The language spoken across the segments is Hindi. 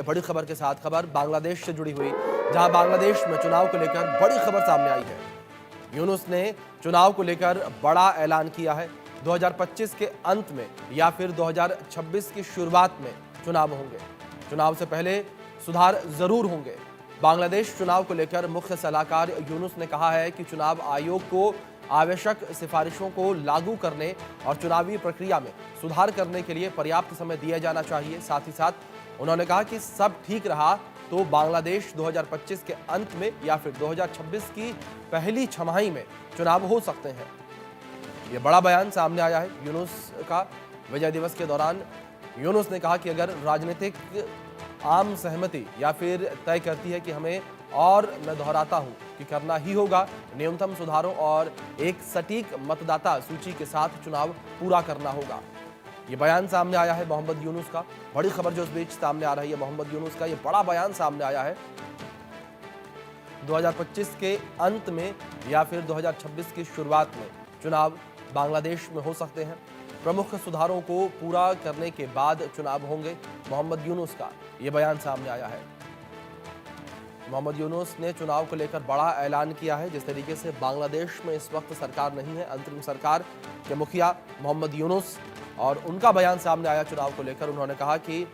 बड़ी खबर के साथ खबर बांग्लादेश से जुड़ी हुई, जहां बांग्लादेश में चुनाव को लेकर बड़ी खबर सामने आई है। यूनुस ने चुनाव को लेकर बड़ा ऐलान किया है। 2025 के अंत में या फिर 2026 की शुरुआत में चुनाव होंगे। चुनाव से पहले सुधार जरूर होंगे। बांग्लादेश चुनाव को लेकर मुख्य सलाहकार यूनुस ने कहा है कि चुनाव आयोग को आवश्यक सिफारिशों को लागू करने और चुनावी प्रक्रिया में सुधार करने के लिए पर्याप्त समय दिया जाना चाहिए। साथ ही साथ उन्होंने कहा कि सब ठीक रहा तो बांग्लादेश 2025 के अंत में या फिर 2026 की पहली छमाही में चुनाव हो सकते हैं। ये बड़ा बयान सामने आया है यूनुस का। विजय दिवस के दौरान यूनुस ने कहा कि अगर राजनीतिक आम सहमति या फिर तय करती है कि हमें, और मैं दोहराता हूं कि करना ही होगा, न्यूनतम सुधारों और एक सटीक मतदाता सूची के साथ चुनाव पूरा करना होगा। ये बयान सामने आया है मोहम्मद यूनुस का। बड़ी खबर जो इस बीच सामने आ रही है मोहम्मद यूनुस का, ये बड़ा बयान सामने आया है। 2025 के अंत में या फिर 2026 की शुरुआत में चुनाव बांग्लादेश में हो सकते हैं। प्रमुख सुधारों को पूरा करने के बाद चुनाव होंगे। मोहम्मद यूनुस का ये बयान सामने आया है। मोहम्मद यूनुस ने चुनाव को लेकर बड़ा ऐलान किया है। जिस तरीके से बांग्लादेश में इस वक्त सरकार नहीं है, अंतरिम सरकार के मुखिया मोहम्मद यूनुस, और उनका बयान सामने आया चुनाव को लेकर। उन्होंने कहा कि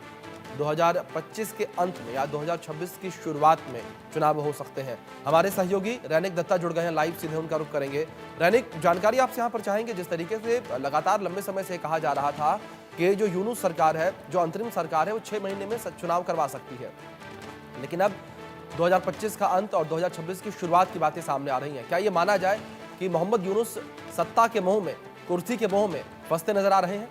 2025 के अंत में या 2026 की शुरुआत में चुनाव हो सकते हैं। हमारे सहयोगी रैनिक दत्ता जुड़ गए हैं लाइव, सीधे उनका रुख करेंगे। रैनिक, जानकारी आपसे यहाँ पर चाहेंगे। जिस तरीके से लगातार लंबे समय से कहा जा रहा था कि जो यूनुस सरकार है, जो अंतरिम सरकार है, वो 6 महीने में चुनाव करवा सकती है, लेकिन अब 2025 का अंत और 2026 की शुरुआत की बातें सामने आ रही हैं। क्या ये माना जाए कि मोहम्मद यूनुस सत्ता के मोह में, कुर्सी के मोह में फंसते नजर आ रहे हैं?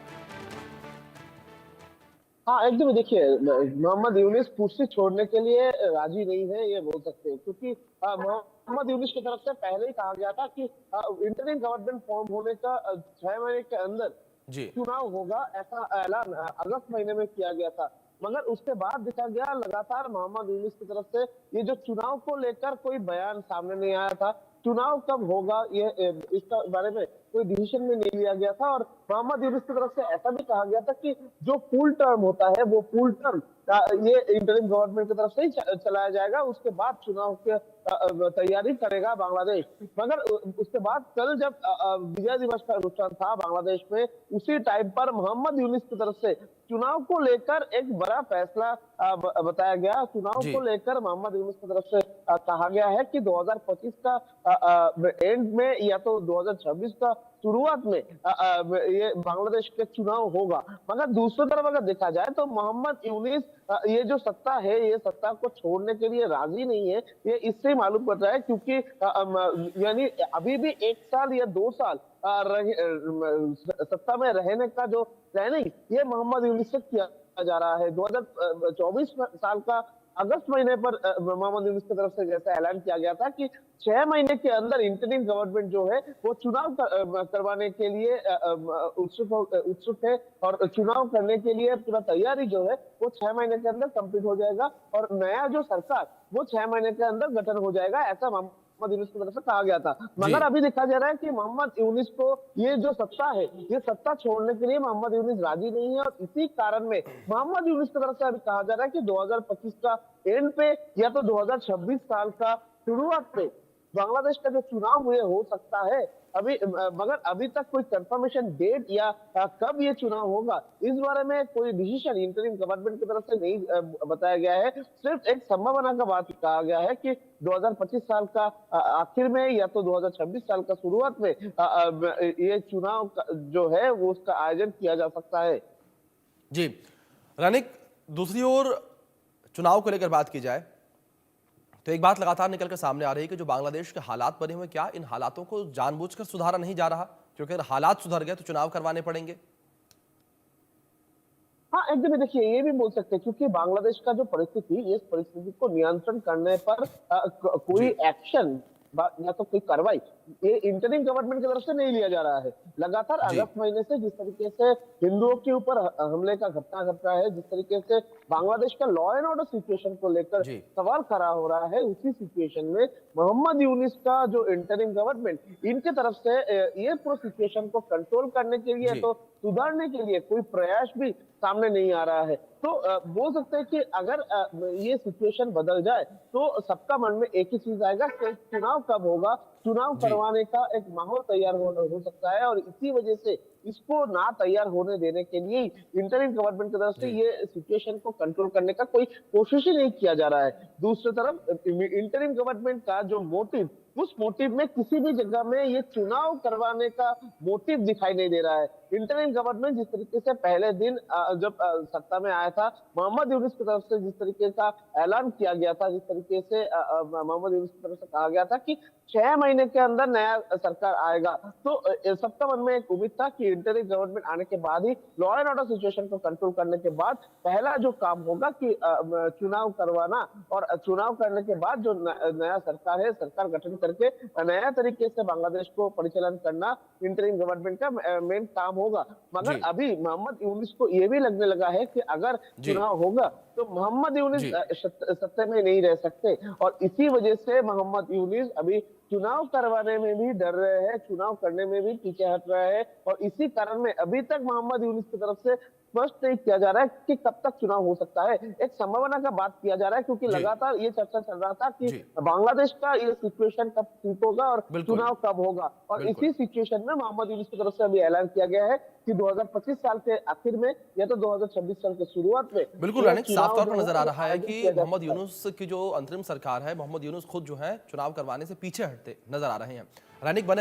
हाँ, एकदम देखिए, मोहम्मद यूनुस कुर्सी छोड़ने के लिए राजी नहीं है, ये बोल सकते हैं, क्योंकि मोहम्मद यूनुस की तरफ से पहले ही कहा गया था कि इंटरिम गवर्नमेंट फॉर्म होने का 6 महीने के अंदर जी। चुनाव होगा, ऐसा ऐलान अगस्त महीने में किया गया था। मगर उसके बाद देखा गया लगातार मोहम्मद यूनुस की तरफ से ये जो चुनाव को लेकर कोई बयान सामने नहीं आया था। चुनाव कब होगा ये इसका बारे में कोई डिसीजन में नहीं लिया गया था, और मोहम्मद यूनुस की तरफ से ऐसा भी कहा गया था कि जो फुल टर्म होता है वो फुल टर्म ये इंटरिम गवर्नमेंट की तरफ से ही चलाया जाएगा। उसके बाद चुनाव की तैयारी करेगा बांग्लादेश। मगर उसके बाद कल जब विजय दिवस का अनुष्ठान था बांग्लादेश में, उसी टाइम पर मोहम्मद यूनुस की तरफ से चुनाव को लेकर एक बड़ा फैसला बताया गया। चुनाव को लेकर मोहम्मद यूनुस की तरफ से कहा गया है कि 2025 का एंड में या तो 2026 का शुरुआत में ये बांग्लादेश के चुनाव होगा। मगर दूसरी तरफ अगर देखा जाए तो मोहम्मद यूनुस ये जो सत्ता है, ये सत्ता को छोड़ने के लिए राजी नहीं है। ये इससे मालूम पड़ रहा है क्योंकि यानी अभी भी 1 साल या 2 साल सत्ता में रहने का जो प्लानिंग ये मोहम्मद यूनुस से किया जा रहा है। 2024 साल का अगस्त महीने पर मोहम्मद यूनुस की तरफ से जैसा ऐलान किया गया था कि 6 महीने के अंदर इंटरिम गवर्नमेंट जो है वो चुनाव करवाने के लिए उत्सुक है, और चुनाव करने के लिए पूरा तैयारी जो है वो 6 महीने के अंदर कंप्लीट हो जाएगा, और नया जो सरकार वो 6 महीने के अंदर गठन हो जाएगा, ऐसा मोहम्मद यूनुस की तरफ से कहा गया था। मगर अभी देखा जा रहा है कि मोहम्मद यूनुस को ये जो सत्ता है, ये सत्ता छोड़ने के लिए मोहम्मद यूनुस राजी नहीं है, और इसी कारण में मोहम्मद यूनुस की तरफ से अभी कहा जा रहा है कि 2025 का एंड पे या तो 2026 साल का शुरुआत पे बांग्लादेश का जो चुनाव हुए हो सकता है। अभी मगर अभी तक कोई कंफर्मेशन डेट या कब ये चुनाव होगा, इस बारे में कोई डिसीजन इंटरिम गवर्नमेंट की तरफ से नहीं बताया गया है। सिर्फ एक संभावना का बात कहा गया है कि 2025 साल का आखिर में या तो 2026 साल का शुरुआत में ये चुनाव जो है वो उसका आयोजन किया जा सकता है। जी रानिक, दूसरी ओर चुनाव को लेकर बात की जाए तो एक बात लगातार निकल कर सामने आ रही है कि जो बांग्लादेश के हालात बने हुए, क्या इन हालातों को जानबूझकर सुधारा नहीं जा रहा? क्योंकि अगर हालात सुधर गए तो चुनाव करवाने पड़ेंगे। हाँ, एकदम देखिए, ये भी बोल सकते हैं क्योंकि बांग्लादेश का जो परिस्थिति, इस परिस्थिति को नियंत्रण करने पर कोई एक्शन या तो कोई कार्रवाई ये इंटरिम गवर्नमेंट की तरफ से नहीं लिया जा रहा है। लगातार जी। अगस्त महीने से जिस तरीके से हिंदुओं के ऊपर हमले का घटना घट रहा है, जिस तरीके से बांग्लादेश का लॉ एंड ऑर्डर सिचुएशन को लेकर जी। सवाल खड़ा हो रहा है, उसी सिचुएशन में मोहम्मद यूनिस का जो इंटरिम गवर्नमेंट इनके तरफ से ये पूरा सिचुएशन को कंट्रोल करने के लिए जी। तो सुधारने के लिए कोई प्रयास भी सामने नहीं आ रहा है। तो बोल सकते हैं कि अगर ये सिचुएशन बदल जाए तो सबका मन में एक ही चीज आएगा कि चुनाव कब होगा, चुनाव जी। करवाने का एक माहौल तैयार हो सकता है और इसी वजह से इसको ना तैयार होने देने के लिए इंटरिम गवर्नमेंट की तरफ से जी। ये सिचुएशन को कंट्रोल करने का कोई कोशिश ही नहीं किया जा रहा है। दूसरी तरफ इंटरिम गवर्नमेंट का जो मोटिव, उस मोटिव में किसी भी जगह में ये चुनाव करवाने का मोटिव दिखाई नहीं दे रहा है। इंटरिम गवर्नमेंट जिस तरीके से पहले दिन जब सत्ता में आया था, मोहम्मद यूनिस की तरफ से जिस तरीके का ऐलान किया गया था, जिस तरीके से मोहम्मद यूनिस की तरफ से कहा गया था कि 6 महीने के अंदर नया सरकार आएगा, तो सबका मन में एक उम्मीद था कि इंटरिम गवर्नमेंट आने के बाद ही लॉ एंड ऑर्डर सिचुएशन को कंट्रोल करने के बाद पहला जो काम होगा कि चुनाव करवाना और चुनाव करने के बाद जो नया सरकार है, सरकार गठन करके नया तरीके से बांग्लादेश को परिचालन करना इंटरिम गवर्नमेंट का मेन काम होगा। मगर जी। अभी मोहम्मद यूनिस को ये भी लगने लगा है कि अगर जी। चुनाव होगा तो मोहम्मद यूनिस जी। सत्ता में नहीं रह सकते और इसी वजह से मोहम्मद यूनिस अभी चुनाव करवाने में भी डर रहे हैं, चुनाव करने में भी पीछे हट रहे हैं और इसी कारण में अभी तक मोहम्मद यूनिस की तरफ से स्पष्ट नहीं किया जा रहा है कि कब तक चुनाव हो सकता है। एक संभावना का बात किया जा रहा है क्योंकि जी। लगातार ये चर्चा चल रहा था कि जी। बांग्लादेश का ये सिचुएशन कब ठीक होगा और बिल्कुल। चुनाव कब होगा और बिल्कुल। इसी सिचुएशन में मोहम्मद यूनिस की तरफ से अभी ऐलान किया गया है कि 2025 साल के आखिर में या तो 2026 साल के शुरुआत में बिल्कुल ये रानिक, साफ चुनाव तौर जो पर नजर आ है, रहा है आयोजित कि किया जा मोहम्मद सकता है। यूनुस की जो अंतरिम सरकार है, मोहम्मद यूनुस खुद जो है चुनाव करवाने से पीछे हटते नजर आ रहे हैं। रानिक बने